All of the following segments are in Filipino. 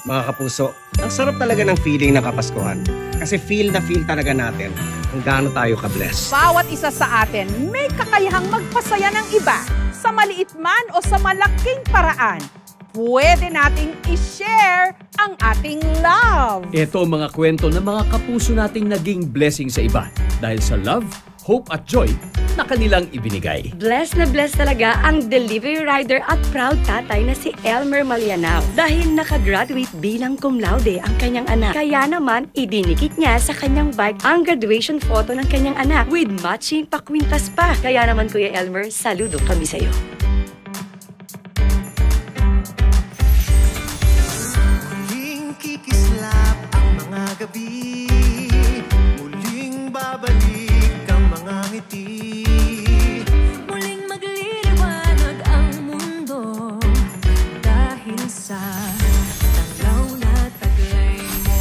Mga kapuso, ang sarap talaga ng feeling ng Kapaskuhan. Kasi feel na feel talaga natin kung gaano tayo ka-bless. Bawat isa sa atin may kakayahang magpasaya ng iba sa maliit man o sa malaking paraan. Pwede nating i-share ang ating love. Ito ang mga kwento ng mga kapuso nating naging blessing sa iba dahil sa love, hope at joy na kanilang ibinigay. Blessed na blessed talaga ang delivery rider at proud tatay na si Elmer Malianao dahil nakagraduate bilang cum laude ang kanyang anak. Kaya naman, idinikit niya sa kanyang bike ang graduation photo ng kanyang anak with matching pakwintas pa. Kaya naman, Kuya Elmer, saludo kami sa'yo. Muling kikislap ang mga gabi, muling babalik ang mga ngiti.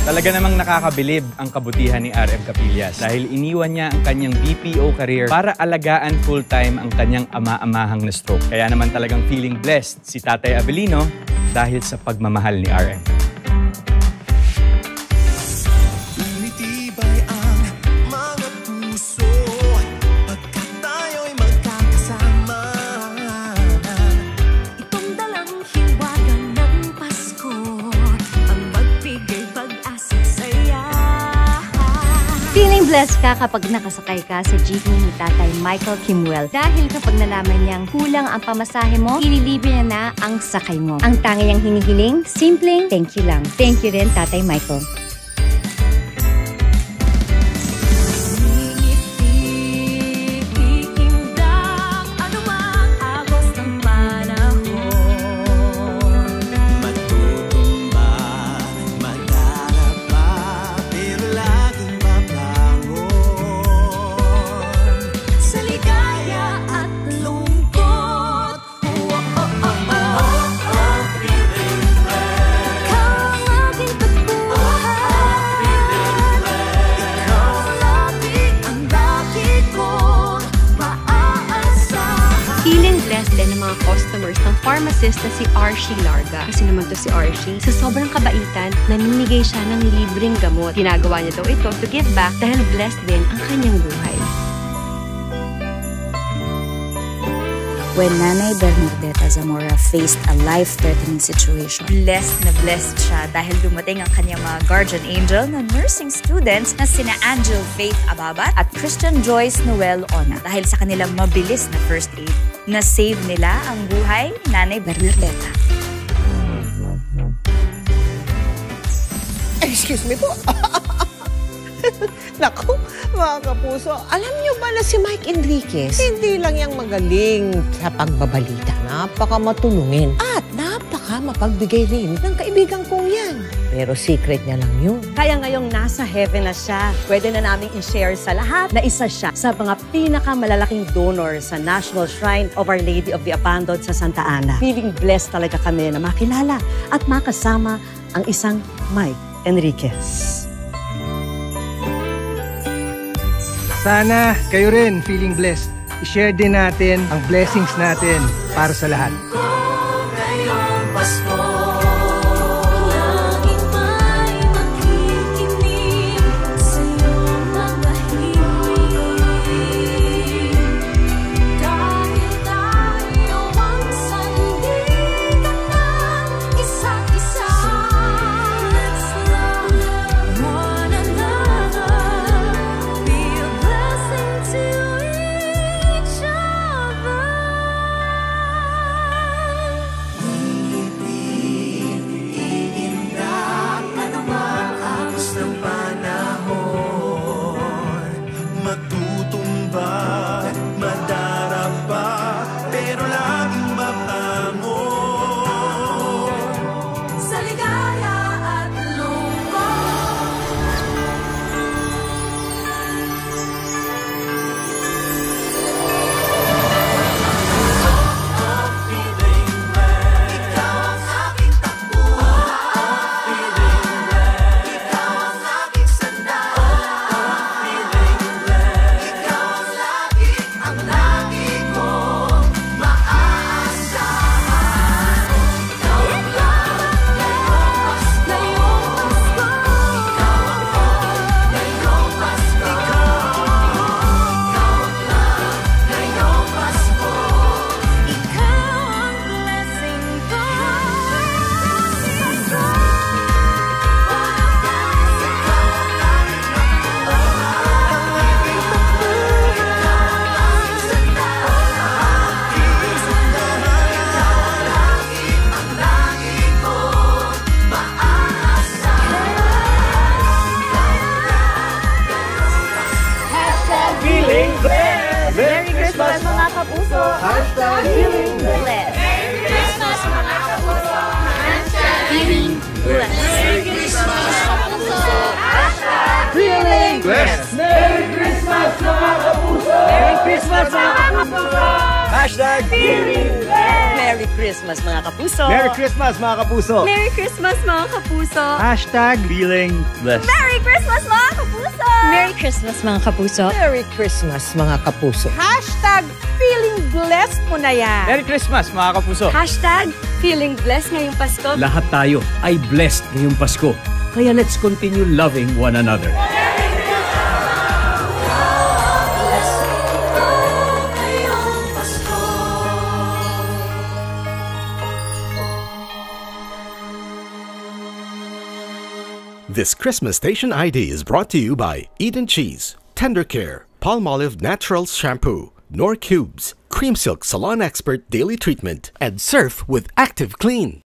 Talaga namang nakakabilib ang kabutihan ni RM Capillas dahil iniwan niya ang kanyang BPO career para alagaan full-time ang kanyang ama-amahang na stroke. Kaya naman talagang feeling blessed si Tatay Abelino dahil sa pagmamahal ni RM. Umitibay ang mga puso pagkat tayo'y magkakasama. Itong dalang hiwaga ng Pasko ang magbigay pag-asa saya. Feeling blessed ka kapag nakasakay ka sa jeepney ni Tatay Michael Kimuel dahil kapag nalaman niyang kulang ang pamasahe mo, ililibre niya na ang sakay mo. Ang tangi niyang hinihiling, simpleng thank you lang. Thank you rin, Tatay Michael. Customers ng pharmacist na si Archie Larga. Kasi naman to si Archie, sa sobrang kabaitan, naninigay siya ng libreng gamot. Ginagawa niya daw ito to give back dahil blessed din ang kanyang buhay. When Nanay Bernardeta Zamora faced a life-threatening situation, blessed na blessed siya dahil dumating ang kanyang mga guardian angel na nursing students na sina Angel Faith Ababat at Christian Joyce Noel Ona. Dahil sa kanilang mabilis na first aid, na-save nila ang buhay ni Nanay Bernardeta. Excuse me po. Naku, mga kapuso, alam niyo ba na si Mike Enriquez, hindi lang yang magaling sa pagbabalita, napaka matulungin at napaka mapagbigay rin ng kaibigan kong yan. Pero secret niya lang yun. Kaya ngayong nasa heaven na siya, pwede na naming i-share sa lahat na isa siya sa mga pinakamalalaking donor sa National Shrine of Our Lady of the Abandoned sa Santa Ana. Feeling blessed talaga kami na makilala at makasama ang isang Mike Enriquez. Sana kayo rin feeling blessed. I-share din natin ang blessings natin para sa lahat. Ngayong Pasko. Christmas mga kapuso! Hashtag Merry Christmas mga kapuso! Merry Christmas mga kapuso! Merry Christmas mga kapuso! Hashtag feeling blessed. Merry Christmas mga kapuso! Merry Christmas mga kapuso! Merry Christmas mga kapuso. Hashtag feeling blessed mo na yan! Merry Christmas mga kapuso. Hashtag feeling blessed ngayong Pasko. Lahat tayo ay blessed ngayong Pasko. Kaya let's continue loving one another. This Christmas Station ID is brought to you by Eden Cheese, Tender Care, Palmolive Naturals Shampoo, Nor Cubes, Cream Silk Salon Expert Daily Treatment, and Surf with Active Clean.